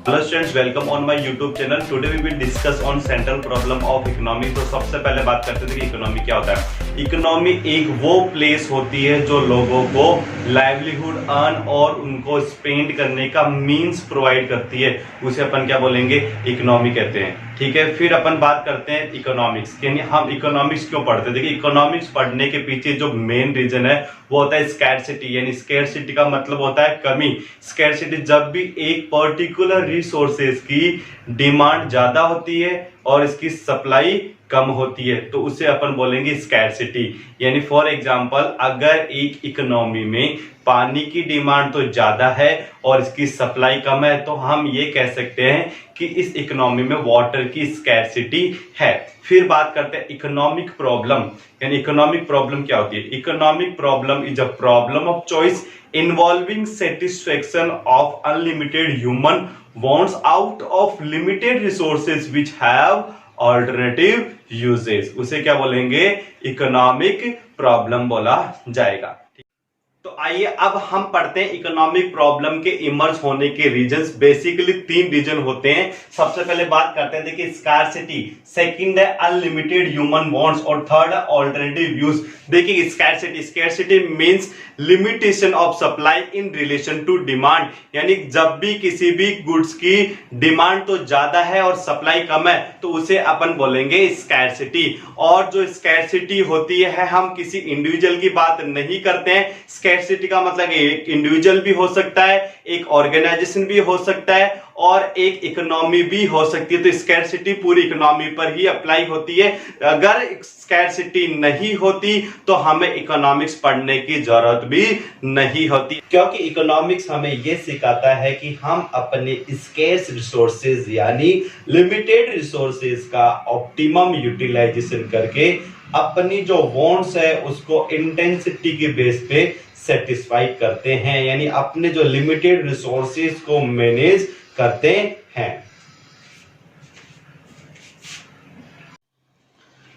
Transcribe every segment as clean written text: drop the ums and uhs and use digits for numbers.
Hello students, welcome on my YouTube channel. Today we will discuss on central problem of economy. तो सबसे पहले बात करते थे कि इकोनॉमी क्या होता है। इकोनॉमी एक वो प्लेस होती है जो लोगों को लाइवलीहुड अर्न और उनको स्पेंड करने का मींस प्रोवाइड करती है, उसे अपन क्या बोलेंगे, इकोनॉमी कहते हैं। ठीक है, फिर अपन बात करते हैं इकोनॉमिक्स। यानी हम इकोनॉमिक्स क्यों पढ़ते हैं। देखिए, इकोनॉमिक्स पढ़ने के पीछे जो मेन रीजन है वो होता है स्कैरसिटी। यानी स्कैरसिटी का मतलब होता है कमी। स्कैरसिटी जब भी एक पर्टिकुलर रिसोर्सेज की डिमांड ज्यादा होती है और इसकी सप्लाई कम होती है तो उसे अपन बोलेंगे स्कैरसिटी। यानी फॉर एग्जांपल, अगर एक इकोनॉमी में पानी की डिमांड तो ज्यादा है और इसकी सप्लाई कम है तो हम ये कह सकते हैं कि इस इकोनॉमी में वाटर की स्कैरसिटी है। फिर बात करते हैं इकोनॉमिक प्रॉब्लम। यानी इकोनॉमिक प्रॉब्लम क्या होती है। Economic problem is a problem of choice involving satisfaction of unlimited human wants out of limited resources which have alternative uses। उसे क्या बोलेंगे, इकोनॉमिक प्रॉब्लम बोला जाएगा। तो आइए अब हम पढ़ते हैं इकोनॉमिक प्रॉब्लम के इमर्ज होने के रीजंस। बेसिकली 3 रीजन होते हैं। सबसे पहले बात करते हैं, देखिए, स्कार्सिटी, सेकंड है अनलिमिटेड ह्यूमन वांट्स और थर्ड है ऑल्टरनेटिव यूज। देखिए, scarcity means limitation of supply in relation to demand. यानी जब भी किसी भी गुड्स की डिमांड तो ज्यादा है और सप्लाई कम है तो उसे अपन बोलेंगे स्कार्सिटी। और जो स्कार्सिटी होती है, हम किसी इंडिविजुअल की बात नहीं करते हैं। स्कैरसिटी का मतलब एक इंडिविजुअल भी हो सकता है, एक ऑर्गेनाइजेशन भी हो सकता है और एक इकोनॉमी भी हो सकती है। तो स्कैरसिटी पूरी इकोनॉमी पर ही अप्लाई होती है। अगर स्कैरसिटी नहीं होती तो हमें इकोनॉमिक्स पढ़ने की जरूरत भी नहीं होती, क्योंकि इकोनॉमिक्स हमें यह सिखाता है कि हम अपने स्कैर्स रिसोर्सेज यानी लिमिटेड रिसोर्सेज का ऑप्टिमम यूटिलाइजेशन करके अपनी जो वांट्स है उसको इंटेंसिटी के बेस पे सेटिस्फाई करते हैं। यानी अपने जो लिमिटेड रिसोर्सेज को मैनेज करते हैं।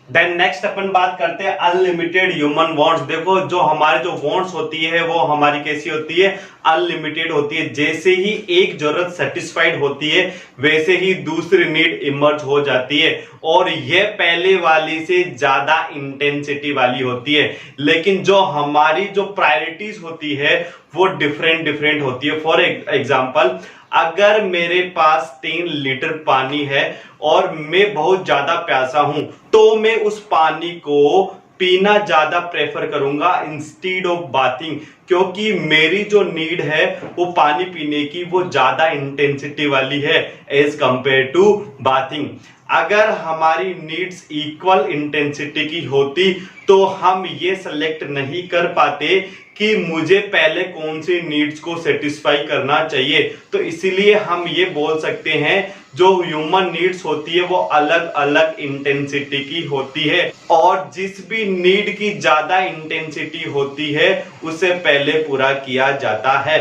देन नेक्स्ट अपन बात करते हैं अनलिमिटेड ह्यूमन वांट्स। देखो, जो हमारे जो वांट्स होती है वो हमारी कैसी होती है, अनलिमिटेड होती है। जैसे ही एक जरूरत सेटिस्फाइड होती है वैसे ही दूसरी नीड इमर्ज हो जाती है और यह पहले वाली से ज्यादा इंटेंसिटी वाली होती है। लेकिन जो हमारी जो प्रायोरिटीज होती है वो डिफरेंट होती है। फॉर एग्जाम्पल, अगर मेरे पास 3 लीटर पानी है और मैं बहुत ज्यादा प्यासा हूं तो मैं उस पानी को पीना ज्यादा प्रेफर करूंगा इंस्टीड ऑफ बाथिंग, क्योंकि मेरी जो नीड है वो पानी पीने की वो ज्यादा इंटेंसिटी वाली है एज कंपेयर टू बाथिंग। अगर हमारी नीड्स इक्वल इंटेंसिटी की होती तो हम ये सेलेक्ट नहीं कर पाते कि मुझे पहले कौन सी नीड्स को सेटिस्फाई करना चाहिए। तो इसीलिए हम ये बोल सकते हैं जो ह्यूमन नीड्स होती है वो अलग अलग इंटेंसिटी की होती है और जिस भी नीड की ज्यादा इंटेंसिटी होती है उसे पहले पूरा किया जाता है।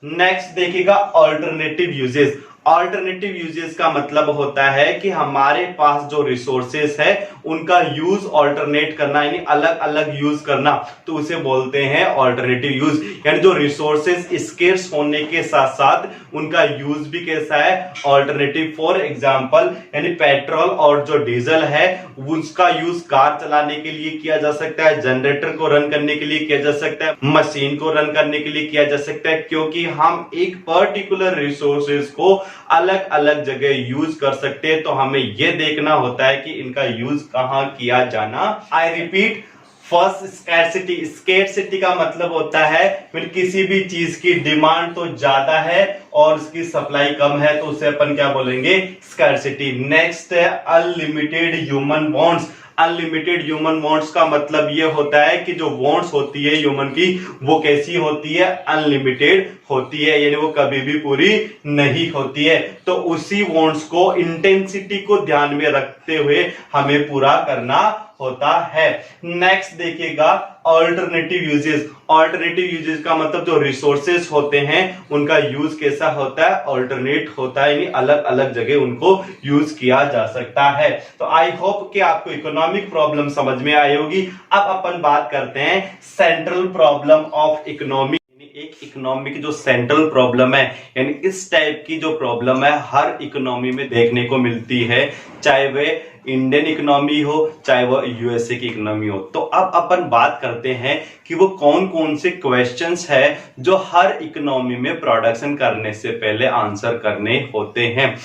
नेक्स्ट देखिएगा अल्टरनेटिव यूजेस। अल्टरनेटिव यूजेस का मतलब होता है कि हमारे पास जो रिसोर्सेस है उनका यूज अल्टरनेट करना, यानी अलग अलग यूज करना, तो उसे बोलते हैं अल्टरनेटिव यूज। यानी जो रिसोर्सेस स्केर्स होने के साथ साथ उनका यूज भी कैसा है, अल्टरनेटिव। फॉर एग्जांपल, यानी पेट्रोल और जो डीजल है उसका यूज कार चलाने के लिए किया जा सकता है, जनरेटर को रन करने के लिए किया जा सकता है, मशीन को रन करने के लिए किया जा सकता है, क्योंकि हम एक पर्टिकुलर रिसोर्सेस को अलग अलग जगह यूज कर सकते हैं। तो हमें यह देखना होता है कि इनका यूज कहां किया जाना। I repeat, first scarcity. Scarcity का मतलब होता है फिर किसी भी चीज की डिमांड तो ज्यादा है और उसकी सप्लाई कम है तो उसे अपन क्या बोलेंगे, स्कैरसिटी। नेक्स्ट है unlimited human wants. Unlimited human wants का मतलब यह होता है कि जो वांट्स होती है ह्यूमन की वो कैसी होती है, अनलिमिटेड होती है, यानी वो कभी भी पूरी नहीं होती है। तो उसी वांट्स को इंटेंसिटी को ध्यान में रखते हुए हमें पूरा करना होता है। नेक्स्ट देखिएगा अल्टरनेटिव यूजेस। अल्टरनेटिव यूजेस का मतलब जो रिसोर्सेस होते हैं उनका यूज कैसा होता है, अल्टरनेट होता है, यानी अलग अलग जगह उनको यूज किया जा सकता है। तो आई होप कि आपको इकोनॉमिक प्रॉब्लम समझ में आई होगी। अब अपन बात करते हैं सेंट्रल प्रॉब्लम ऑफ इकोनॉमी। एक इकोनॉमी की जो सेंट्रल प्रॉब्लम है, यानी इस टाइप की जो प्रॉब्लम है हर इकोनॉमी में देखने को मिलती है, चाहे वह इंडियन इकोनॉमी हो चाहे वो यूएसए की इकोनॉमी हो। तो अब अपन बात करते हैं कि वो कौन कौन से क्वेश्चंस है जो हर इकोनॉमी में प्रोडक्शन करने से पहले आंसर करने होते हैं।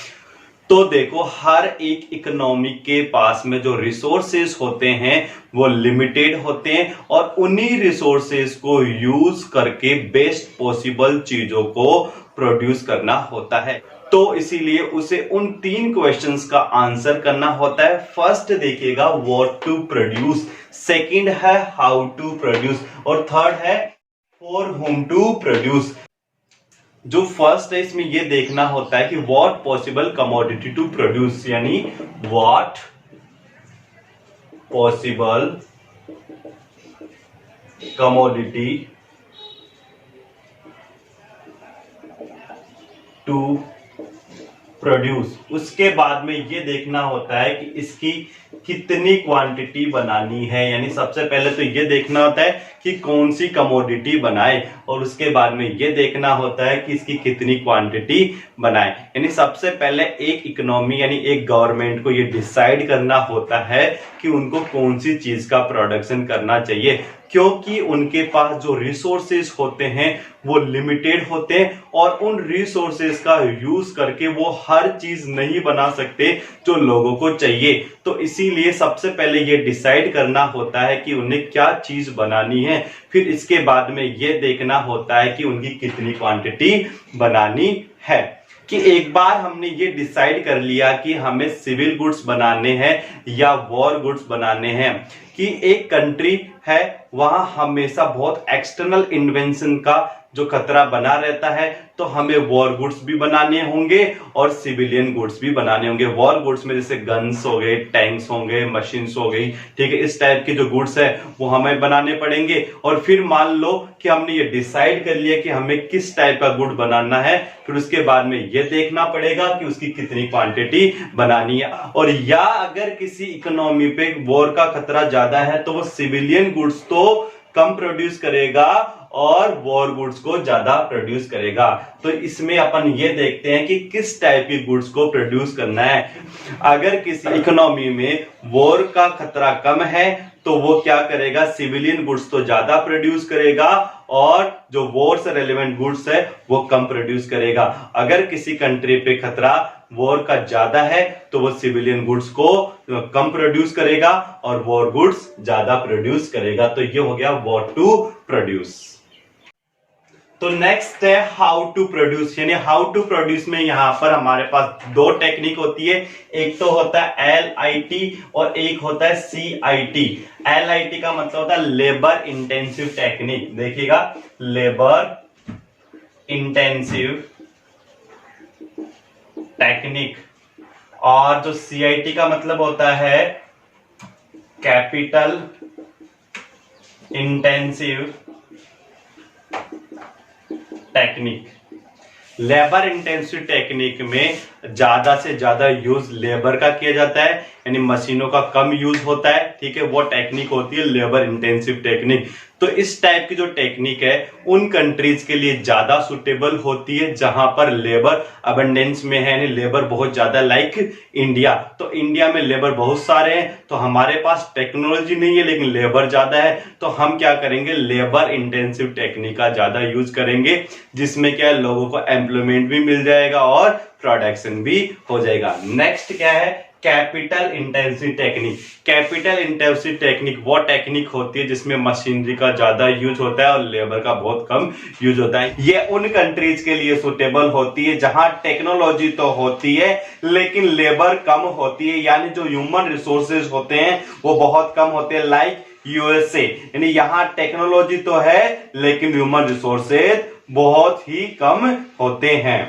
तो देखो, हर एक इकोनॉमी के पास में जो रिसोर्सेज होते हैं वो लिमिटेड होते हैं और उन्हीं रिसोर्सेज को यूज करके बेस्ट पॉसिबल चीजों को प्रोड्यूस करना होता है। तो इसीलिए उसे उन 3 क्वेश्चंस का आंसर करना होता है। फर्स्ट देखिएगा व्हाट टू प्रोड्यूस, सेकंड है हाउ टू प्रोड्यूस और थर्ड है फॉर whom टू प्रोड्यूस। जो फर्स्ट है इसमें यह देखना होता है कि what possible commodity to produce, यानी what possible commodity to produce. उसके बाद में ये देखना होता है कि इसकी कितनी क्वांटिटी बनानी है, यानी सबसे पहले तो ये देखना होता है कि कौन सी कमोडिटी बनाए और उसके बाद में ये देखना होता है कि इसकी कितनी क्वांटिटी बनाए। यानी सबसे पहले एक इकोनॉमी यानी एक गवर्नमेंट को ये डिसाइड करना होता है कि उनको कौन सी चीज का प्रोडक्शन करना चाहिए, क्योंकि उनके पास जो रिसोर्सेज होते हैं वो लिमिटेड होते हैं और उन रिसोर्सेज का यूज करके वो हर चीज नहीं बना सकते जो लोगों को चाहिए। तो इसीलिए सबसे पहले ये डिसाइड करना होता है कि उन्हें क्या चीज बनानी है, फिर इसके बाद में ये देखना होता है कि उनकी कितनी क्वांटिटी बनानी है। कि एक बार हमने ये डिसाइड कर लिया कि हमें सिविल गुड्स बनाने हैं या वॉर गुड्स बनाने हैं, कि एक कंट्री है वहां हमेशा बहुत एक्सटर्नल इन्वेंशन का जो खतरा बना रहता है, तो हमें वॉर गुड्स भी बनाने होंगे और सिविलियन गुड्स भी बनाने होंगे। वॉर गुड्स में जैसे गन्स हो गए, टैंक्स होंगे, मशीन्स हो गई, ठीक है, इस टाइप के जो गुड्स है वो हमें बनाने पड़ेंगे। और फिर मान लो कि हमने ये डिसाइड कर लिया कि हमें किस टाइप का गुड बनाना है, फिर उसके बाद में ये देखना पड़ेगा कि उसकी कितनी क्वांटिटी बनानी है। और या अगर किसी इकोनॉमी पे वॉर का खतरा ज्यादा है तो वो सिविलियन गुड्स तो कम प्रोड्यूस करेगा और वॉर गुड्स को ज्यादा प्रोड्यूस करेगा। तो इसमें अपन ये देखते हैं कि किस टाइप की गुड्स को प्रोड्यूस करना है। अगर किसी इकोनॉमी में वॉर का खतरा कम है तो वो क्या करेगा, सिविलियन गुड्स तो ज्यादा प्रोड्यूस करेगा और जो वॉर से रेलेवेंट गुड्स है वो कम प्रोड्यूस करेगा। अगर किसी कंट्री पे खतरा वॉर का ज्यादा है तो वो सिविलियन गुड्स को कम प्रोड्यूस करेगा और वॉर गुड्स ज्यादा प्रोड्यूस करेगा। तो ये हो गया व्हाट टू प्रोड्यूस। तो नेक्स्ट है हाउ टू प्रोड्यूस, यानी हाउ टू प्रोड्यूस में यहां पर हमारे पास 2 टेक्निक होती है, एक तो होता है LIT और एक होता है CIT। LIT का मतलब होता है लेबर इंटेंसिव टेक्निक, देखिएगा लेबर इंटेंसिव टेक्निक, और जो CIT का मतलब होता है capital intensive technique. Labour intensive technique में ज्यादा से ज्यादा यूज लेबर का किया जाता है, यानी मशीनों का कम यूज होता है, ठीक है, वो टेक्निक होती है लेबर इंटेंसिव टेक्निक। तो इस टाइप की जो टेक्निक है उन कंट्रीज के लिए ज्यादा सुटेबल होती है जहां पर लेबर अबंडेंस में है, यानी लेबर बहुत ज्यादा, लाइक इंडिया। तो इंडिया में लेबर बहुत सारे हैं, तो हमारे पास टेक्नोलॉजी नहीं है लेकिन लेबर ज्यादा है, तो हम क्या करेंगे, लेबर इंटेंसिव टेक्निक का ज्यादा यूज करेंगे, जिसमें क्या है लोगों को एम्प्लॉयमेंट भी मिल जाएगा और प्रोडक्शन भी हो जाएगा। नेक्स्ट क्या है, capital intensive technique. Capital intensive technique वो टेक्निक होती है जिसमें मशीनरी का ज्यादा यूज होता है और लेबर का बहुत कम यूज होता है। ये उन कंट्रीज के लिए सुटेबल होती है जहां टेक्नोलॉजी तो होती है लेकिन लेबर कम होती है, यानी जो ह्यूमन रिसोर्सेज होते हैं वो बहुत कम होते हैं, लाइक यूएसए। यानी यहां टेक्नोलॉजी तो है लेकिन ह्यूमन रिसोर्सेज बहुत ही कम होते हैं।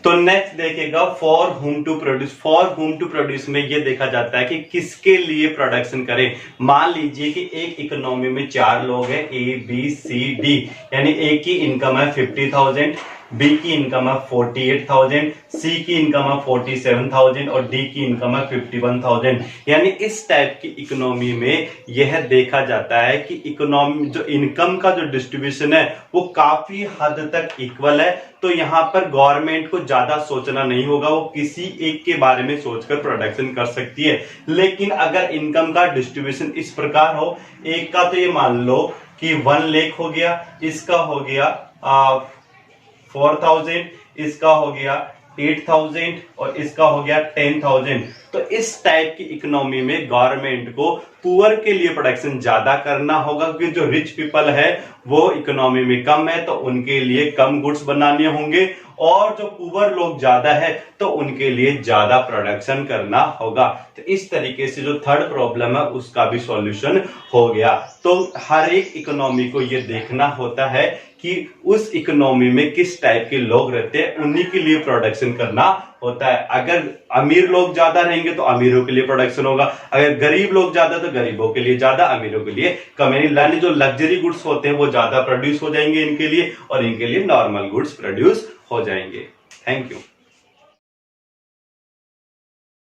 तो नेक्स्ट देखिएगा for whom to produce. For whom to produce में ये देखा जाता है कि किसके लिए प्रोडक्शन करें। मान लीजिए कि एक इकोनॉमी में 4 लोग हैं A B C D, यानी एक की इनकम है 50,000, बी की इनकम है 48,000, सी की इनकम है 47,000 और डी की इनकम है 51,000। यानी इस टाइप की इकोनॉमी में यह देखा जाता है कि इकोनॉमी जो इनकम का जो डिस्ट्रीब्यूशन है वो काफी हद तक इक्वल है। तो यहाँ पर गवर्नमेंट को ज्यादा सोचना नहीं होगा, वो किसी एक के बारे में सोचकर प्रोडक्शन कर सकती है। लेकिन अगर इनकम का डिस्ट्रीब्यूशन इस प्रकार हो, एक का तो ये मान लो कि 1 लाख हो गया, इसका हो गया 4,000, इसका हो गया 8,000 और इसका हो गया 10,000। तो इस टाइप की इकोनॉमी में गवर्नमेंट को पुअर के लिए प्रोडक्शन ज्यादा करना होगा, क्योंकि जो रिच पीपल है वो इकोनॉमी में कम है तो उनके लिए कम गुड्स बनाने होंगे, और जो पुअर लोग ज्यादा है तो उनके लिए ज्यादा प्रोडक्शन करना होगा। तो इस तरीके से जो थर्ड प्रॉब्लम है उसका भी सॉल्यूशन हो गया। तो हर एक इकोनॉमी को ये देखना होता है कि उस इकोनॉमी में किस टाइप के लोग रहते हैं, उन्हीं के लिए प्रोडक्शन करना होता है। अगर अमीर लोग ज्यादा रहेंगे तो अमीरों के लिए प्रोडक्शन होगा, अगर गरीब लोग ज्यादा तो गरीबों के लिए ज्यादा, अमीरों के लिए कम। यानी जो लग्जरी गुड्स होते हैं वो ज्यादा प्रोड्यूस हो जाएंगे इनके लिए, और इनके लिए नॉर्मल गुड्स प्रोड्यूस हो जाएंगे। Thank you.